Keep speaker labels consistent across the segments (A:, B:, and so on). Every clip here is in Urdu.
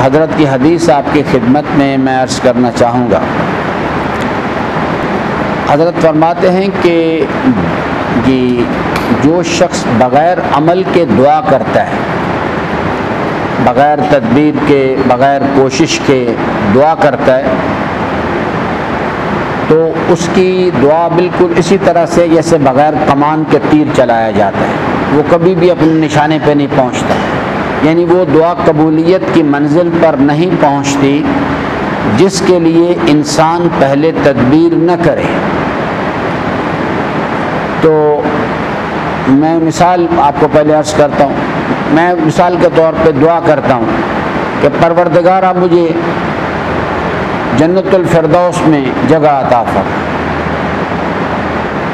A: حضرت کی حدیث آپ کی خدمت میں عرض کرنا چاہوں گا۔ حضرت فرماتے ہیں کہ جو شخص بغیر عمل کے دعا کرتا ہے، بغیر تدبیر کے، بغیر کوشش کے دعا کرتا ہے، تو اس کی دعا بالکل اسی طرح سے جیسے بغیر کمان کے تیر چلایا جاتا ہے، وہ کبھی بھی اپنے نشانے پہ نہیں پہنچتا، یعنی وہ دعا قبولیت کی منزل پر نہیں پہنچتی جس کے لیے انسان پہلے تدبیر نہ کرے۔ تو میں مثال آپ کو پہلے عرض کرتا ہوں، میں مثال کے طور پہ دعا کرتا ہوں کہ پروردگارا مجھے جنت الفردوس میں جگہ عطا فرما،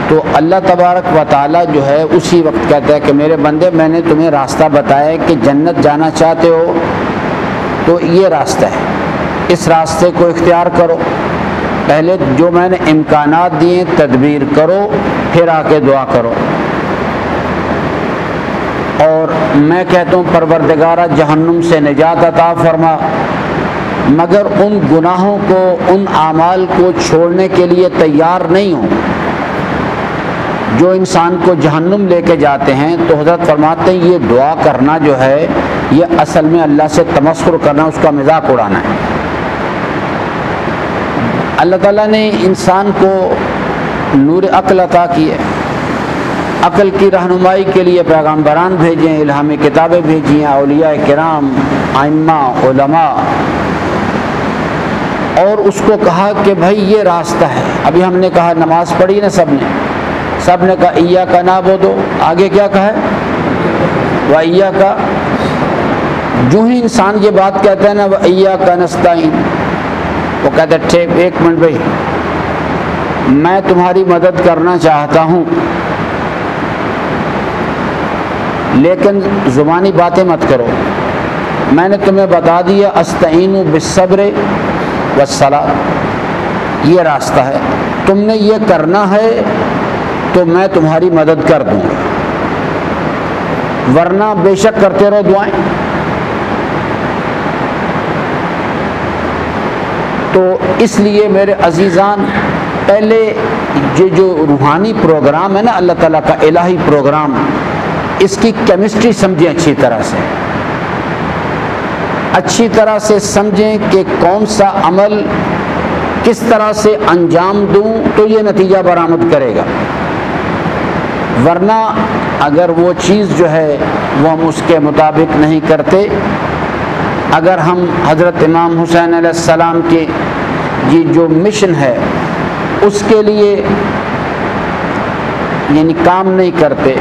A: تو اللہ تبارک و تعالیٰ جو ہے اسی وقت کہتا ہے کہ میرے بندے میں نے تمہیں راستہ بتایا کہ جنت جانا چاہتے ہو تو یہ راستہ ہے، اس راستے کو اختیار کرو، پہلے جو میں نے امکانات دیے تدبیر کرو، پھر آ کے دعا کرو۔ اور میں کہتا ہوں پروردگارہ جہنم سے نجات عطا فرما، مگر ان گناہوں کو، ان اعمال کو چھوڑنے کے لیے تیار نہیں ہوں جو انسان کو جہنم لے کے جاتے ہیں۔ تو حضرت فرماتے ہیں یہ دعا کرنا جو ہے یہ اصل میں اللہ سے تمسخر کرنا، اس کا مذاق اڑانا ہے۔ اللہ تعالیٰ نے انسان کو نور عقل عطا کی ہے، عقل کی رہنمائی کے لیے پیغمبران بھیجے ہیں، الہامی کتابیں بھیجی ہیں، اولیاء کرام، ائمہ، علماء، اور اس کو کہا کہ بھائی یہ راستہ ہے۔ ابھی ہم نے کہا نماز پڑھی نا، سب نے کہا ایاک نعبد، آگے کیا کہا ہے وایاک، جو ہی انسان یہ بات کہتا ہے نا وایاک نستعین، وہ کہتا ہے ٹھیک، ایک منٹ بھائی میں تمہاری مدد کرنا چاہتا ہوں لیکن زبانی باتیں مت کرو، میں نے تمہیں بتا دیا استعین بالصبر والصلاۃ، یہ راستہ ہے، تم نے یہ کرنا ہے تو میں تمہاری مدد کر دوں گا، ورنہ بے شک کرتے رہو دعائیں۔ تو اس لیے میرے عزیزان، پہلے یہ جو روحانی پروگرام ہے نا اللہ تعالیٰ کا الہی پروگرام، اس کی کیمسٹری سمجھیں، اچھی طرح سے سمجھیں کہ کون سا عمل کس طرح سے انجام دوں تو یہ نتیجہ برآمد کرے گا، ورنہ اگر وہ چیز جو ہے وہ ہم اس کے مطابق نہیں کرتے، اگر ہم حضرت امام حسین علیہ السلام کی یہ جو مشن ہے اس کے لیے یعنی کام نہیں کرتے،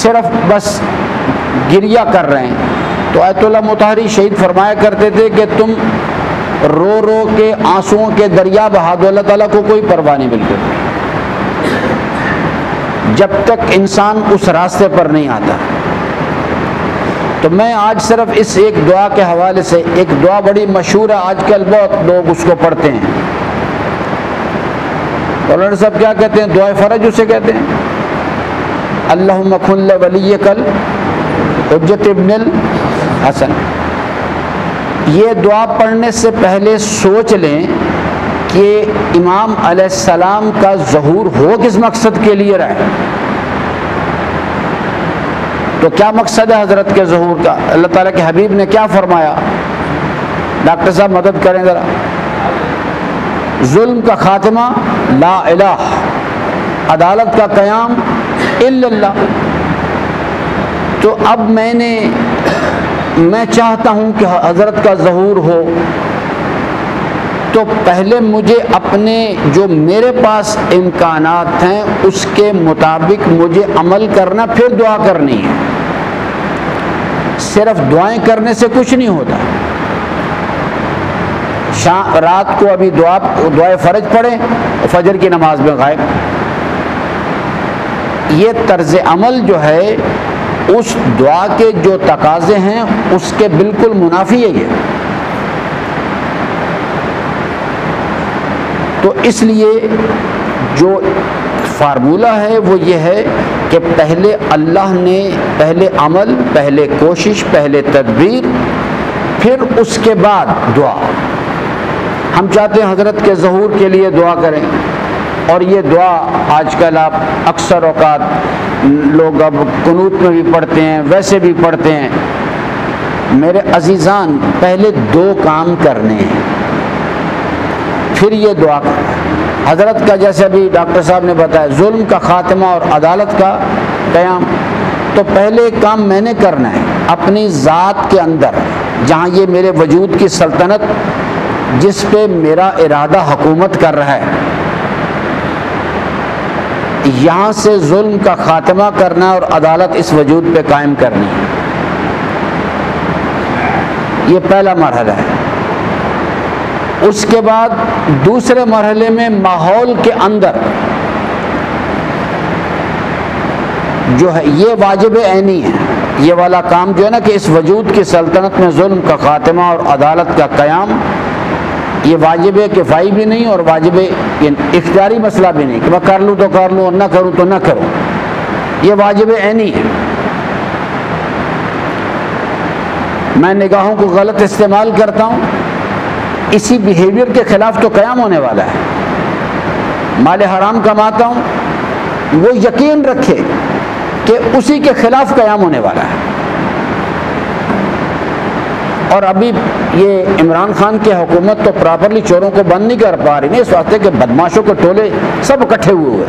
A: صرف بس گریہ کر رہے ہیں، تو آیت اللہ مطہری شہید فرمایا کرتے تھے کہ تم رو رو کے آنسوؤں کے دریا بہا دو، اللہ تعالیٰ کو کوئی پرواہ نہیں بالکل، جب تک انسان اس راستے پر نہیں آتا۔ تو میں آج صرف اس ایک دعا کے حوالے سے، ایک دعا بڑی مشہور ہے، آج کل بہت لوگ اس کو پڑھتے ہیں، مولانا صاحب کیا کہتے ہیں، دعائے فرج اسے کہتے ہیں، اللہم کن لولیک الحجۃ ابن الحسن۔ یہ دعا پڑھنے سے پہلے سوچ لیں کہ امام علیہ السلام کا ظہور ہو کس مقصد کے لیے رہے، تو کیا مقصد ہے حضرت کے ظہور کا؟ اللہ تعالیٰ کے حبیب نے کیا فرمایا؟ ڈاکٹر صاحب مدد کریں ذرا۔ ظلم کا خاتمہ لا الہ، عدالت کا قیام الا اللہ۔ تو اب میں چاہتا ہوں کہ حضرت کا ظہور ہو، تو پہلے مجھے اپنے جو میرے پاس امکانات ہیں اس کے مطابق مجھے عمل کرنا، پھر دعا کرنی ہے۔ صرف دعائیں کرنے سے کچھ نہیں ہوتا۔ رات کو ابھی دعائے فرج پڑھیں، فجر کی نماز میں غائب، یہ طرز عمل جو ہے اس دعا کے جو تقاضے ہیں اس کے بالکل منافی ہے یہ۔ تو اس لیے جو فارمولہ ہے وہ یہ ہے کہ پہلے اللہ نے پہلے عمل، پہلے کوشش، پہلے تدبیر، پھر اس کے بعد دعا. ہم چاہتے ہیں حضرت کے ظہور کے لیے دعا کریں، اور یہ دعا آج کل آپ اکثر اوقات لوگ اب قنوت میں بھی پڑھتے ہیں، ویسے بھی پڑھتے ہیں. میرے عزیزان، پہلے 2 کام کرنے ہیں، پھر یہ دعا کرنا. حضرت کا جیسے ابھی ڈاکٹر صاحب نے بتایا، ظلم کا خاتمہ اور عدالت کا قیام. تو پہلے کام میں نے کرنا ہے اپنی ذات کے اندر، جہاں یہ میرے وجود کی سلطنت جس پہ میرا ارادہ حکومت کر رہا ہے، یہاں سے ظلم کا خاتمہ کرنا اور عدالت اس وجود پہ قائم کرنی ہے. یہ پہلا مرحلہ ہے. اس کے بعد دوسرے مرحلے میں ماحول کے اندر جو ہے یہ واجب عینی ہے. یہ والا کام جو ہے نا کہ اس وجود کی سلطنت میں ظلم کا خاتمہ اور عدالت کا قیام، یہ واجب کفائی بھی نہیں اور واجب اختیاری مسئلہ بھی نہیں کہ میں کر لوں تو کر لوں اور نہ کروں تو نہ کروں. یہ واجب عینی ہے. میں نگاہوں کو غلط استعمال کرتا ہوں، اسی بیہیویئر کے خلاف تو قیام ہونے والا ہے. مال حرام کماتا ہوں، وہ یقین رکھے کہ اسی کے خلاف قیام ہونے والا ہے. اور ابھی یہ عمران خان کی حکومت تو پراپرلی چوروں کو بند نہیں کر پا رہی، نہیں اس واسطے کہ بدماشوں کے ٹولے سب اکٹھے ہوئے.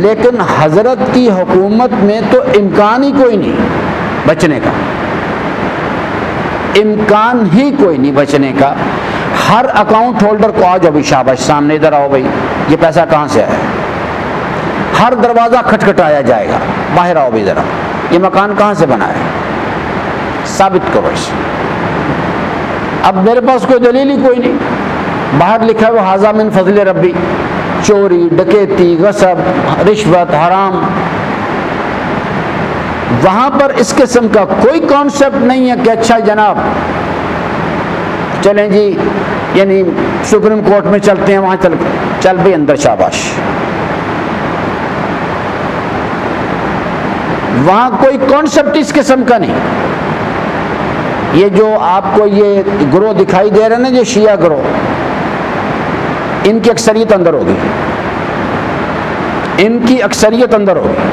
A: لیکن حضرت کی حکومت میں تو امکان ہی کوئی نہیں بچنے کا، امکان ہی کوئی نہیں بچنے کا. ہر اکاؤنٹ ہولڈر کو آج ابھی شاباش سامنے ادھر آؤ بھائی، یہ پیسہ کہاں سے آیا. ہر دروازہ کھٹکھٹایا جائے گا، باہر آؤ بھی ذرا، یہ مکان کہاں سے بنا ہے، ثابت کرو اسے. اب میرے پاس کوئی دلیل ہی کوئی نہیں. باہر لکھا ہے ھذا من فضل ربی، چوری، ڈکیتی، غصب، رشوت، حرام. وہاں پر اس قسم کا کوئی کانسیپٹ نہیں ہے کہ اچھا جناب چلیں جی یعنی سپریم کورٹ میں چلتے ہیں، وہاں چل بھی اندر شاباش. وہاں کوئی کانسیپٹ اس قسم کا نہیں. یہ جو آپ کو یہ گروہ دکھائی دے رہے ہیں نا، جو شیعہ گروہ، ان کی اکثریت اندر ہوگی، ان کی اکثریت اندر ہوگی.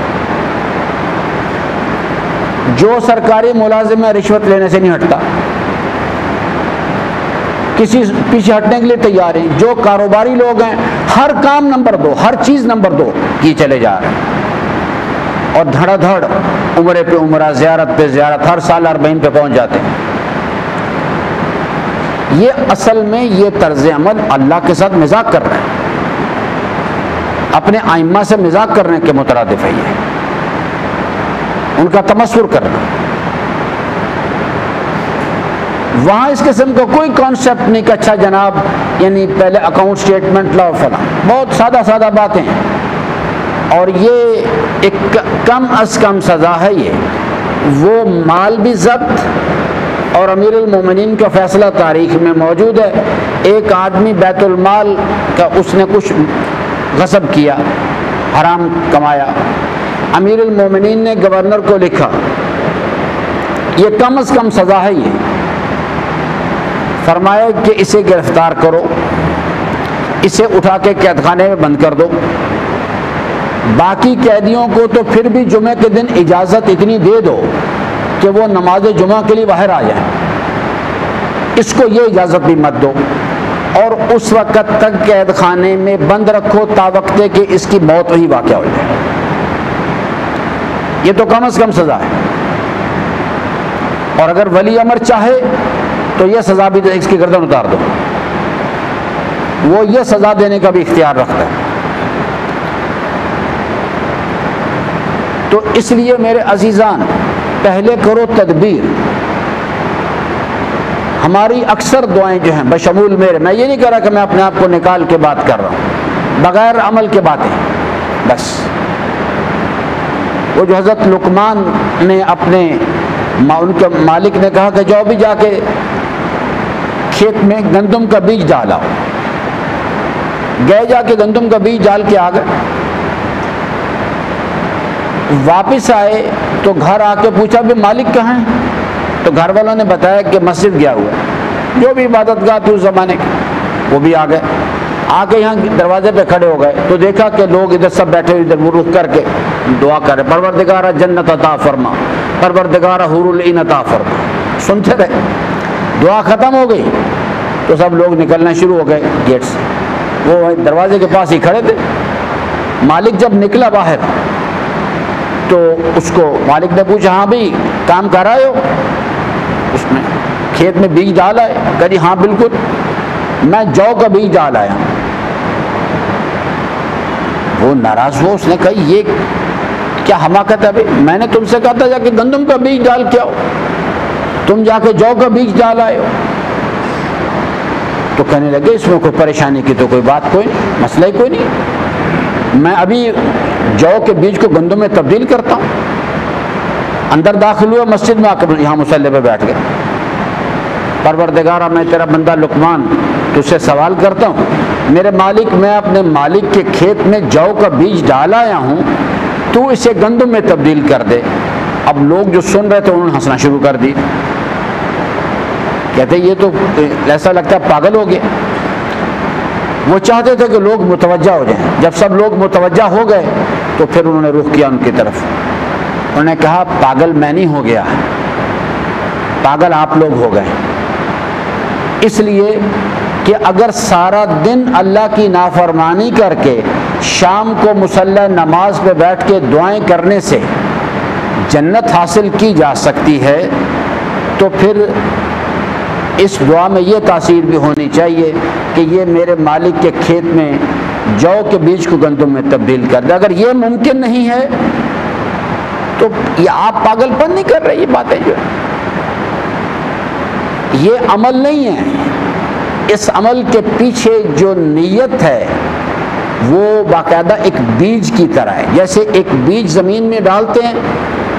A: جو سرکاری ملازم ہے رشوت لینے سے نہیں ہٹتا، کسی پیچھے ہٹنے کے لیے تیار ہیں. جو کاروباری لوگ ہیں ہر کام نمبر 2، ہر چیز نمبر 2 کی چلے جا رہے ہیں، اور دھڑا دھڑ عمرے پہ عمرہ، زیارت پہ زیارت، ہر سال اربعین پہ پہنچ جاتے ہیں. یہ اصل میں یہ طرز عمل اللہ کے ساتھ مذاق کر رہے ہیں، اپنے ائمہ سے مذاق کرنے کے مترادف ہے. یہ ان کا تمسخر کرنا. وہاں اس قسم کا کوئی کانسیپٹ نہیں کہ اچھا جناب یعنی پہلے اکاؤنٹ سٹیٹمنٹ لاؤ فلاں. بہت سادہ سادہ باتیں ہیں. اور یہ ایک کم از کم سزا ہے. یہ وہ مال بھی ضبط، اور امیر المومنین کا فیصلہ تاریخ میں موجود ہے. ایک آدمی بیت المال کا اس نے کچھ غصب کیا، حرام کمایا. امیر المومنین نے گورنر کو لکھا، یہ کم از کم سزا ہے. یہ فرمایا کہ اسے گرفتار کرو، اسے اٹھا کے قید خانے میں بند کر دو. باقی قیدیوں کو تو پھر بھی جمعے کے دن اجازت اتنی دے دو کہ وہ نماز جمعہ کے لیے باہر آ جائیں. اس کو یہ اجازت بھی مت دو، اور اس وقت تک قید خانے میں بند رکھو تا وقت کہ اس کی موت وہی واقع ہو جائے. یہ تو کم از کم سزا ہے. اور اگر ولی امر چاہے تو یہ سزا بھی اس کی گردن اتار دو، وہ یہ سزا دینے کا بھی اختیار رکھتا ہے. تو اس لیے میرے عزیزان پہلے کرو تدبیر. ہماری اکثر دعائیں جو ہیں بشمول میرے، میں یہ نہیں کہہ رہا کہ میں اپنے آپ کو نکال کے بات کر رہا ہوں، بغیر عمل کے باتیں بس. وہ جو حضرت لقمان نے اپنے ان کے مالک نے کہا کہ جاؤ بھی جا کے کھیت میں گندم کا بیج ڈالا. گئے، جا کے گندم کا بیج ڈال کے آ گئے. واپس آئے تو گھر آ کے پوچھا بھی مالک کہاں ہیں؟ تو گھر والوں نے بتایا کہ مسجد گیا ہوا ہے، جو بھی عبادت گاہ تھی اس زمانے کی، وہ بھی آ گئے، آ کے یہاں دروازے پہ کھڑے ہو گئے تو دیکھا کہ لوگ ادھر سب بیٹھے ہوئے، ادھر وہ رخ کر کے دعا کر رہے، پروردگارہ جنت عطا فرما، پروردگارہ حور العین عطا فرما، سنتے رہے۔ دعا ختم ہو گئی تو سب لوگ نکلنا شروع ہو گئے گیٹ سے، وہ دروازے کے پاس ہی کھڑے تھے۔ مالک جب نکلا باہر تو اس کو مالک نے پوچھا، ہاں بھائی کام کر آئے ہو؟ اس نے کھیت میں بیج ڈالا ہے؟ کہا جی ہاں بالکل، میں جو کا بیج ڈال آیا۔ وہ ناراض ہوا، اس نے کہا یہ کیا حماقت ہے بھائی، میں نے تم سے کہا تھا جا کے گندم کا بیج ڈال کے آؤ، تم جا کے جو کا بیج ڈال آئے ہو۔ تو کہنے لگے اس میں کوئی پریشانی کی تو کوئی بات کوئی نہیں، مسئلہ ہی کوئی نہیں، میں ابھی جو کے بیج کو گندم میں تبدیل کرتا ہوں۔ اندر داخل ہوا مسجد میں، آ کر یہاں مصلی پہ بیٹھ گئے۔ پروردگارہ میں تیرا بندہ لقمان تجھ سے سوال کرتا ہوں، میرے مالک میں اپنے مالک کے کھیت میں جو کا بیج ڈال آیا ہوں، تو اسے گندم میں تبدیل کر دے۔ اب لوگ جو سن رہے تھے انہوں نے ہنسنا شروع کر دی، کہتے یہ تو ایسا لگتا ہے پاگل ہو گیا۔ وہ چاہتے تھے کہ لوگ متوجہ ہو جائیں، جب سب لوگ متوجہ ہو گئے تو پھر انہوں نے رخ کیا ان کی طرف، انہوں نے کہا پاگل میں نہیں ہو گیا، پاگل آپ لوگ ہو گئے، اس لیے کہ اگر سارا دن اللہ کی نافرمانی کر کے شام کو مصلی نماز پہ بیٹھ کے دعائیں کرنے سے جنت حاصل کی جا سکتی ہے، تو پھر اس دعا میں یہ تاثیر بھی ہونی چاہیے کہ یہ میرے مالک کے کھیت میں جو کے بیج کو گندم میں تبدیل کر دے۔ اگر یہ ممکن نہیں ہے تو یہ آپ پاگل پن نہیں کر رہے، یہ باتیں جو ہے یہ عمل نہیں ہے، اس عمل کے پیچھے جو نیت ہے وہ باقاعدہ ایک بیج کی طرح ہے۔ جیسے ایک بیج زمین میں ڈالتے ہیں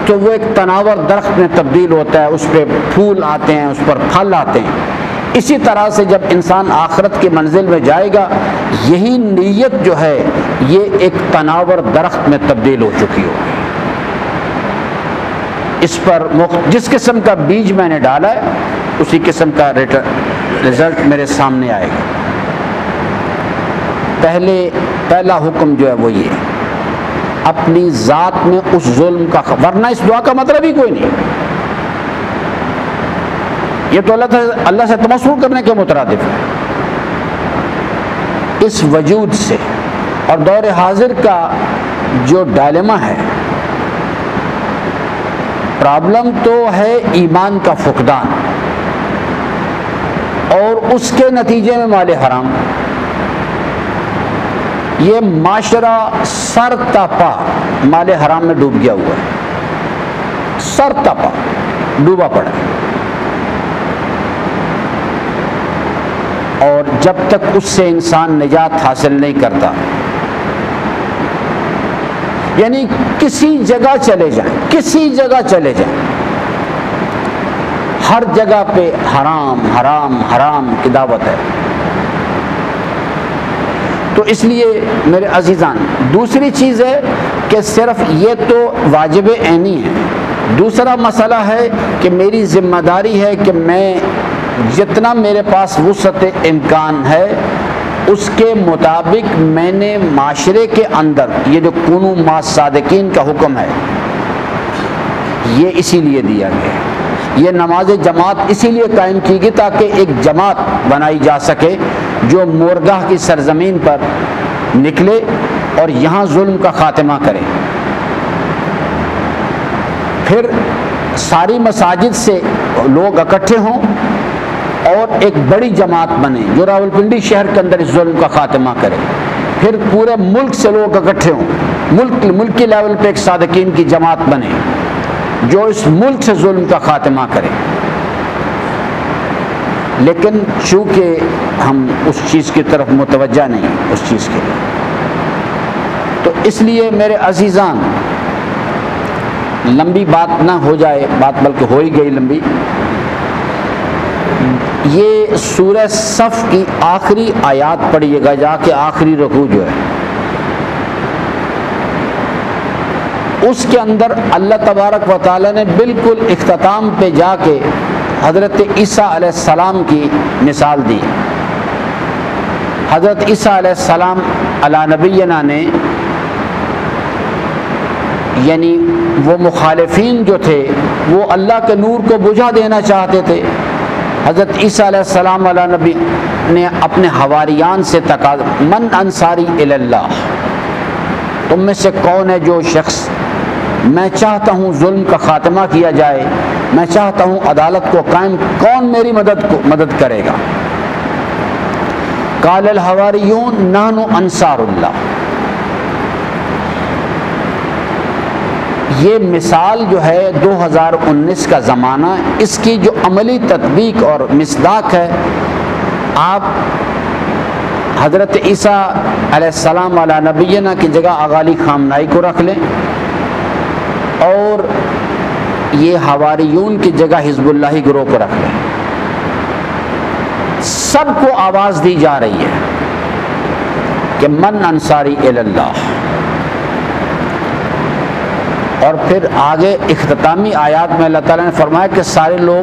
A: تو وہ ایک تناور درخت میں تبدیل ہوتا ہے، اس پہ پھول آتے ہیں، اس پر پھل آتے ہیں۔ اسی طرح سے جب انسان آخرت کی منزل میں جائے گا، یہی نیت جو ہے یہ ایک تناور درخت میں تبدیل ہو چکی ہوگی۔ اس پر جس قسم کا بیج میں نے ڈالا ہے اسی قسم کا رزلٹ میرے سامنے آئے گا۔ پہلا حکم جو ہے وہ یہ اپنی ذات میں اس ظلم کا ورنہ اس دعا کا مطلب ہی کوئی نہیں، یہ تو اللہ سے تمسخر کرنے کے مترادف ہے۔ اس وجود سے اور دور حاضر کا جو ڈائلیما ہے، پرابلم تو ہے ایمان کا فقدان اور اس کے نتیجے میں مال حرام۔ یہ معاشرہ سر تاپا مال حرام میں ڈوب گیا ہوا ہے، سر تاپا ڈوبا پڑا، اور جب تک اس سے انسان نجات حاصل نہیں کرتا، یعنی کسی جگہ چلے جائیں، کسی جگہ چلے جائیں، ہر جگہ پہ حرام حرام حرام کی دعوت ہے۔ تو اس لیے میرے عزیزان دوسری چیز ہے کہ صرف یہ تو واجب عینی ہے، دوسرا مسئلہ ہے کہ میری ذمہ داری ہے کہ میں جتنا میرے پاس وسعت امکان ہے اس کے مطابق میں نے معاشرے کے اندر یہ جو کونوا مع الصادقین کا حکم ہے یہ اسی لیے دیا گیا ہے۔ یہ نماز جماعت اسی لیے قائم کی گئی تاکہ ایک جماعت بنائی جا سکے جو مورگاہ کی سرزمین پر نکلے اور یہاں ظلم کا خاتمہ کرے۔ پھر ساری مساجد سے لوگ اکٹھے ہوں اور ایک بڑی جماعت بنے جو راولپنڈی شہر کے اندر اس ظلم کا خاتمہ کرے۔ پھر پورے ملک سے لوگ اکٹھے ہوں، ملکی لیول پہ ایک صادقین کی جماعت بنے جو اس ملک سے ظلم کا خاتمہ کرے۔ لیکن چونکہ ہم اس چیز کی طرف متوجہ نہیں اس چیز کے لیے، تو اس لیے میرے عزیزان لمبی بات نہ ہو جائے، بات بلکہ ہو ہی گئی لمبی، یہ سورہ صف کی آخری آیات پڑھیے گا، جا کے آخری رکوع جو ہے اس کے اندر اللہ تبارک و تعالیٰ نے بالکل اختتام پہ جا کے حضرت عیسیٰ علیہ السلام کی مثال دی۔ حضرت عیسیٰ علیہ السلام علی نبینا نے یعنی وہ مخالفین جو تھے وہ اللہ کے نور کو بجھا دینا چاہتے تھے۔ حضرت عیسیٰ علیہ السلام علی نبی نے اپنے حواریان سے تقاضا، من انصاری الی اللہ، تم میں سے کون ہے جو شخص، میں چاہتا ہوں ظلم کا خاتمہ کیا جائے، میں چاہتا ہوں عدالت کو قائم، کون میری مدد کرے گا؟ قال الحواریون نحن انصار اللہ۔ یہ مثال جو ہے 2019 کا زمانہ، اس کی جو عملی تطبیق اور مصداق ہے، آپ حضرت عیسیٰ علیہ السلام علی نبینا کی جگہ اغالی خامنائی کو رکھ لیں، اور یہ حواریون کی جگہ حزب اللہ گروہ کو رکھ لیں۔ سب کو آواز دی جا رہی ہے کہ من انصاری الی اللہ، اور پھر آگے اختتامی آیات میں اللہ تعالیٰ نے فرمایا کہ سارے لوگ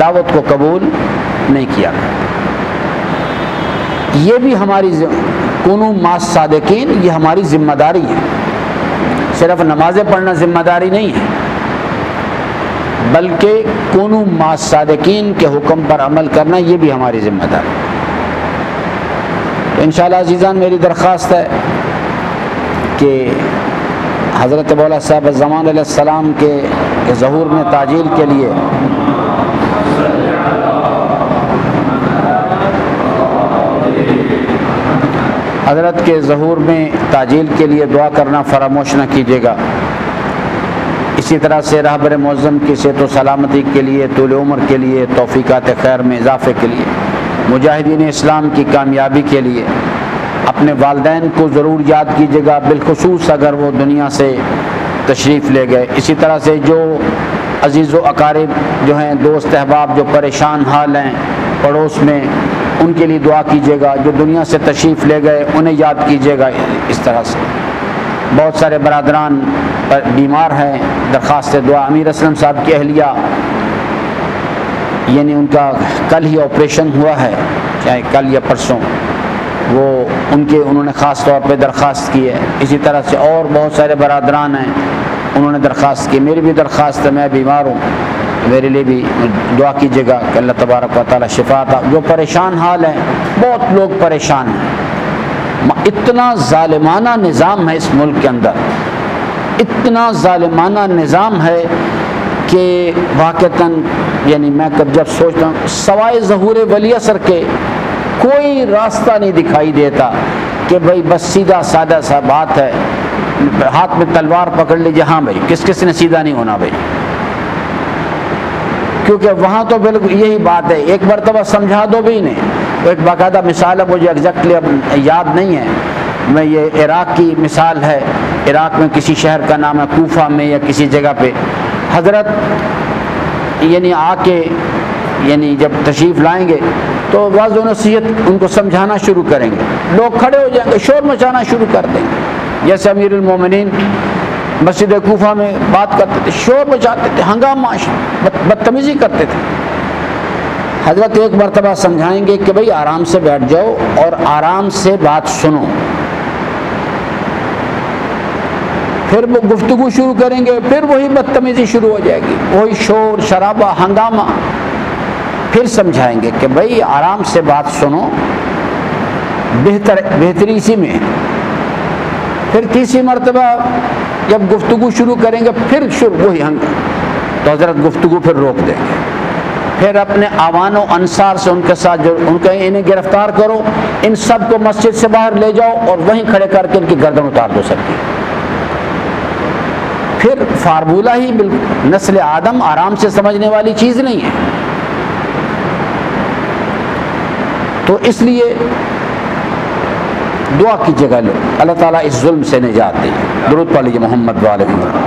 A: دعوت کو قبول نہیں کیا۔ یہ بھی ہماری کونوا مع صادقین، یہ ہماری ذمہ داری ہے۔ صرف نمازیں پڑھنا ذمہ داری نہیں ہے، بلکہ کونوا مع صادقین کے حکم پر عمل کرنا یہ بھی ہماری ذمہ داری ہے۔ انشاءاللہ عزیزان، میری درخواست ہے کہ حضرت مولا صاحب الزمان علیہ السلام کے ظہور میں تعجیل کے لیے حضرت کے ظہور میں تعجیل کے لیے دعا کرنا فراموش نہ کیجیے گا۔ اسی طرح سے رہبر معظم کی صحت و سلامتی کے لیے، طول عمر کے لیے، توفیقات خیر میں اضافے کے لیے، مجاہدین اسلام کی کامیابی کے لیے اپنے والدین کو ضرور یاد کیجیے گا، بالخصوص اگر وہ دنیا سے تشریف لے گئے۔ اسی طرح سے جو عزیز و اقارب جو ہیں، دوست احباب جو پریشان حال ہیں پڑوس میں، ان کے لیے دعا کیجیے گا۔ جو دنیا سے تشریف لے گئے انہیں یاد کیجیے گا۔ اس طرح سے بہت سارے برادران بیمار ہیں، درخواست دعا۔ امیر اسلم صاحب کی اہلیہ، یعنی ان کا کل ہی آپریشن ہوا ہے، چاہے کل یا پرسوں، وہ انہوں نے خاص طور پہ درخواست کی ہے۔ اسی طرح سے اور بہت سارے برادران ہیں، انہوں نے درخواست کی۔ میری بھی درخواست ہے، میں بیمار ہوں، میرے لیے بھی دعا کیجیے گا کہ اللہ تبارک و تعالیٰ شفا عطا۔ جو پریشان حال ہیں، بہت لوگ پریشان ہیں، اتنا ظالمانہ نظام ہے اس ملک کے اندر، اتنا ظالمانہ نظام ہے کہ واقعتاً یعنی میں جب سوچتا ہوں سوائے ظہور ولی اثر کے کوئی راستہ نہیں دکھائی دیتا کہ بھائی بس سیدھا سادہ سا بات ہے، ہاتھ میں تلوار پکڑ لیجیے، ہاں بھائی کس نے سیدھا نہیں ہونا بھائی، کیونکہ وہاں تو بالکل یہی بات ہے، ایک مرتبہ سمجھا دو بھی نہیں۔ ایک باقاعدہ مثال ہے، مجھے ایگزیکٹلی اب یاد نہیں ہے، میں یہ عراق کی مثال ہے، عراق میں کسی شہر کا نام ہے کوفہ میں یا کسی جگہ پہ، حضرت یعنی آ کے یعنی جب تشریف لائیں گے تو واضح و نصیحت ان کو سمجھانا شروع کریں گے، لوگ کھڑے ہو جائیں گے، شور مچانا شروع کر دیں گے۔ جیسے امیر المومنین مسجد کوفہ میں بات کرتے تھے، شور مچاتے تھے، ہنگامہ، بدتمیزی کرتے تھے۔ حضرت ایک مرتبہ سمجھائیں گے کہ بھئی آرام سے بیٹھ جاؤ اور آرام سے بات سنو، پھر وہ گفتگو شروع کریں گے، پھر وہی بدتمیزی شروع ہو جائے گی، وہی شور شرابہ ہنگامہ، پھر سمجھائیں گے کہ بھئی آرام سے بات سنو، بہتری اسی میں۔ پھر تیسری مرتبہ جب گفتگو شروع کریں گے پھر وہی ہنگامہ، تو حضرت گفتگو پھر روک دیں گے، پھر اپنے اعوان و انصار سے ان کے ساتھ جو انہیں گرفتار کرو، ان سب کو مسجد سے باہر لے جاؤ اور وہیں کھڑے کر کے ان کی گردن اتار دو سب کی۔ پھر فارمولہ ہی بالکل نسل آدم آرام سے سمجھنے والی چیز نہیں ہے۔ تو اس لیے دعا کیجیے گا، اللہ تعالیٰ اس ظلم سے نجات دے۔ درود پڑھ لیجیے محمد وعلیہ وسلم۔